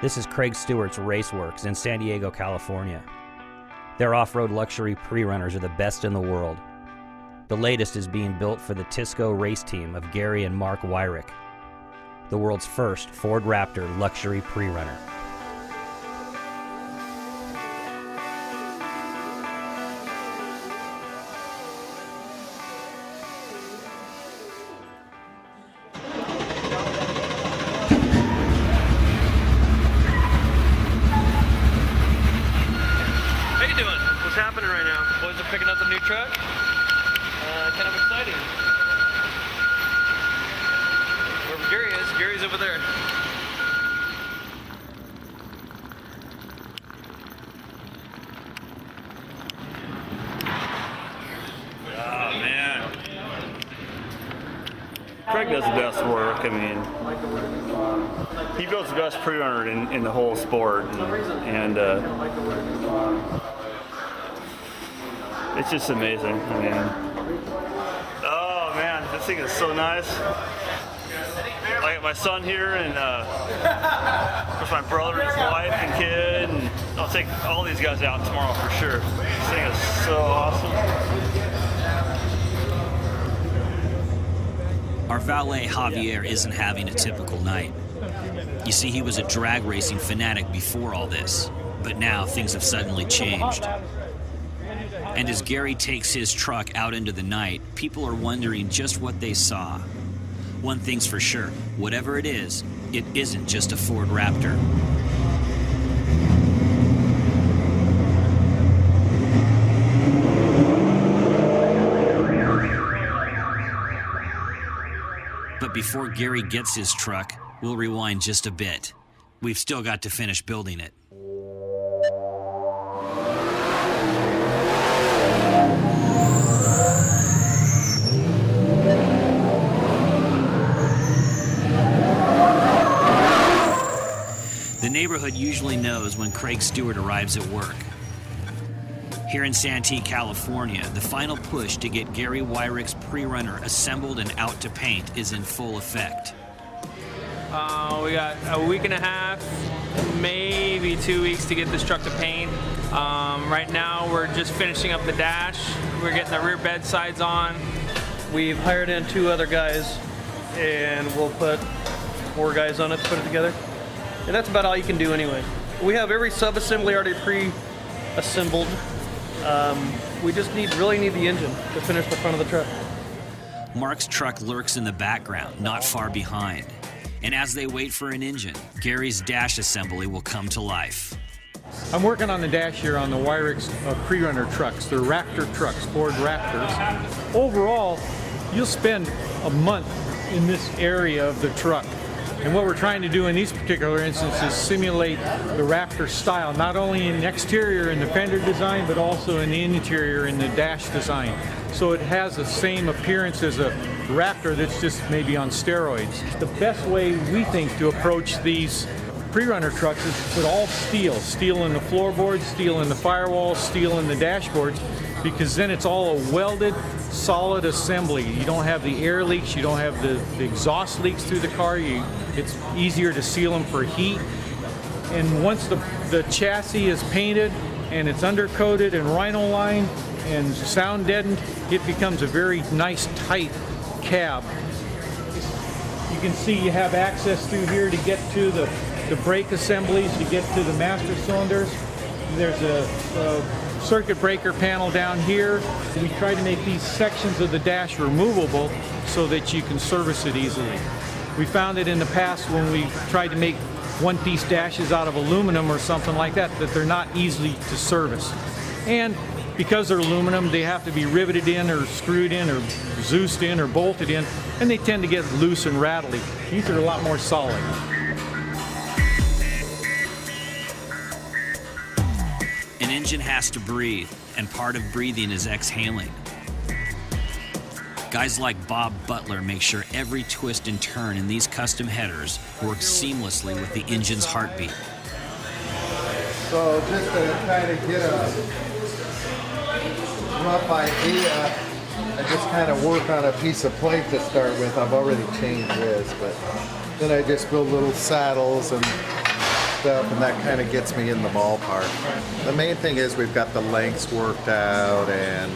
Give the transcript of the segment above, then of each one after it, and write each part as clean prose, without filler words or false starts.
This is Craig Stewart's Raceworks in San Diego, California. Their off-road luxury pre-runners are the best in the world. The latest is being built for the Tisco race team of Gary and Mark Wyrick, the world's first Ford Raptor luxury pre-runner. What's happening right now? Boys are picking up the new truck. Kind of exciting. Wherever Gary is, Gary's over there. Oh man. Craig does the best work. I mean, he builds the best pre-runner in the whole sport, and it's just amazing. I mean, oh man, this thing is so nice. I got my son here, and there's my brother and his wife and kid, and I'll take all these guys out tomorrow for sure. This thing is so awesome. Our valet Javier isn't having a typical night. You see, he was a drag racing fanatic before all this, but now things have suddenly changed. And as Gary takes his truck out into the night, people are wondering just what they saw. One thing's for sure, whatever it isn't just a Ford Raptor. But before Gary gets his truck, we'll rewind just a bit. We've still got to finish building it. The neighborhood usually knows when Craig Stewart arrives at work. Here in Santee, California, the final push to get Gary Wyrick's pre-runner assembled and out to paint is in full effect. We got a week and a half, maybe 2 weeks to get this truck to paint. Right now we're just finishing up the dash. We're getting the rear bed sides on. We've hired in 2 other guys, and we'll put 4 guys on it to put it together. And that's about all you can do anyway. We have every sub-assembly already pre-assembled. We just really need the engine to finish the front of the truck. Mark's truck lurks in the background, not far behind. And as they wait for an engine, Gary's dash assembly will come to life. I'm working on the dash here on the Wyrick's pre-runner trucks. They're Raptor trucks, Ford Raptors. Overall, you'll spend a month in this area of the truck. And what we're trying to do in these particular instances is simulate the Raptor style, not only in the exterior in the fender design, but also in the interior in the dash design. So it has the same appearance as a Raptor that's just maybe on steroids. The best way we think to approach these pre-runner trucks is to put all steel. Steel in the floorboards, steel in the firewalls, steel in the dashboards, because then it's all a welded, solid assembly. You don't have the air leaks, you don't have the exhaust leaks through the car. It's easier to seal them for heat. And once the chassis is painted and it's undercoated and rhino lined and sound deadened, it becomes a very nice, tight cab. You can see you have access through here to get to the brake assemblies, to get to the master cylinders. There's a circuit breaker panel down here. We try to make these sections of the dash removable so that you can service it easily. We found that in the past when we tried to make one-piece dashes out of aluminum or something like that, that they're not easy to service. And because they're aluminum, they have to be riveted in or screwed in or Zeused in or bolted in, and they tend to get loose and rattly. These are a lot more solid. An engine has to breathe, and part of breathing is exhaling. Guys like Bob Butler make sure every twist and turn in these custom headers works seamlessly with the engine's heartbeat. So just to kind of get a rough idea, I just kind of work on a piece of plate to start with. I've already changed this, but then I just build little saddles and stuff, and that kind of gets me in the ballpark. The main thing is we've got the lengths worked out and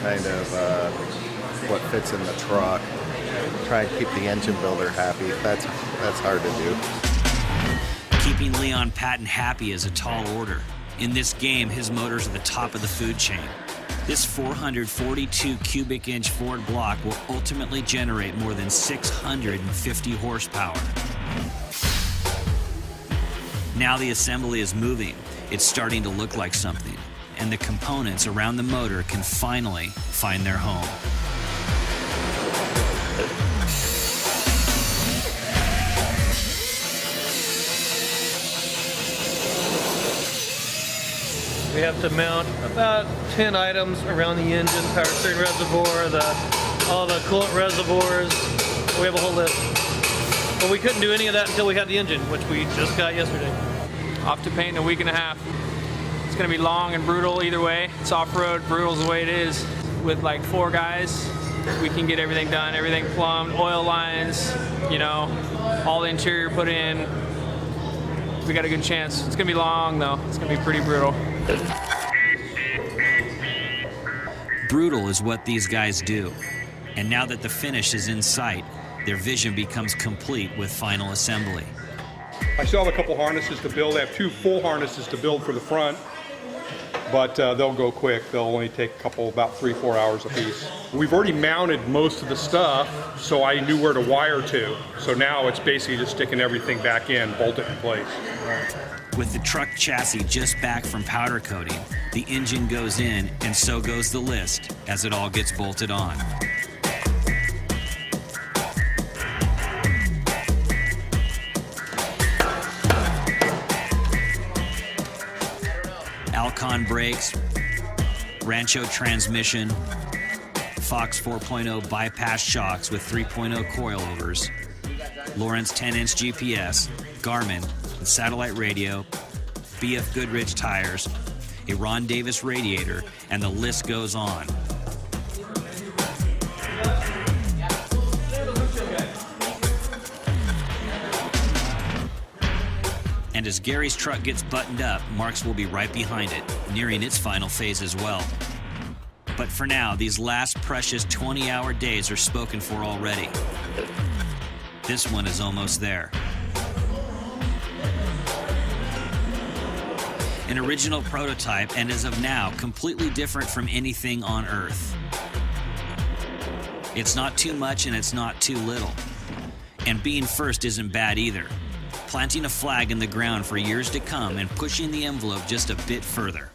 kind of what fits in the truck. Try and keep the engine builder happy. That's hard to do. Keeping Leon Patton happy is a tall order. In this game, his motors are the top of the food chain. This 442 cubic inch Ford block will ultimately generate more than 650 horsepower. Now the assembly is moving. It's starting to look like something, and the components around the motor can finally find their home. We have to mount about 10 items around the engine, power steering reservoir, all the coolant reservoirs. We have a whole list. But we couldn't do any of that until we had the engine, which we just got yesterday. Off to paint in a week and a half. It's gonna be long and brutal either way. It's off-road, brutal's the way it is. With like 4 guys, we can get everything done, everything plumbed, oil lines, you know, all the interior put in. We got a good chance. It's gonna be long though. It's gonna be pretty brutal. Brutal is what these guys do. And now that the finish is in sight, their vision becomes complete with final assembly. I still have a couple harnesses to build. I have 2 full harnesses to build for the front, but they'll go quick. They'll only take a couple, about 3-4 hours a piece. We've already mounted most of the stuff, so I knew where to wire to. So now it's basically just sticking everything back in, bolt it in place. With the truck chassis just back from powder coating, the engine goes in and so goes the list as it all gets bolted on. Alcon brakes, Rancho transmission, Fox 4.0 bypass shocks with 3.0 coilovers, Lawrence 10-inch GPS, Garmin with satellite radio, BF Goodrich tires, a Ron Davis radiator, and the list goes on. And as Gary's truck gets buttoned up, Mark's will be right behind it, nearing its final phase as well. But for now, these last precious 20-hour days are spoken for already. This one is almost there. An original prototype, and as of now, completely different from anything on Earth. It's not too much and it's not too little. And being first isn't bad either. Planting a flag in the ground for years to come and pushing the envelope just a bit further.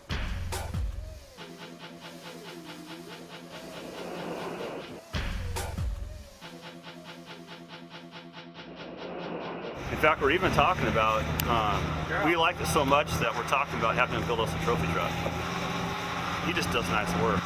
In fact, we're even talking about, we like it so much that we're talking about having him build us a trophy truck. He just does nice work.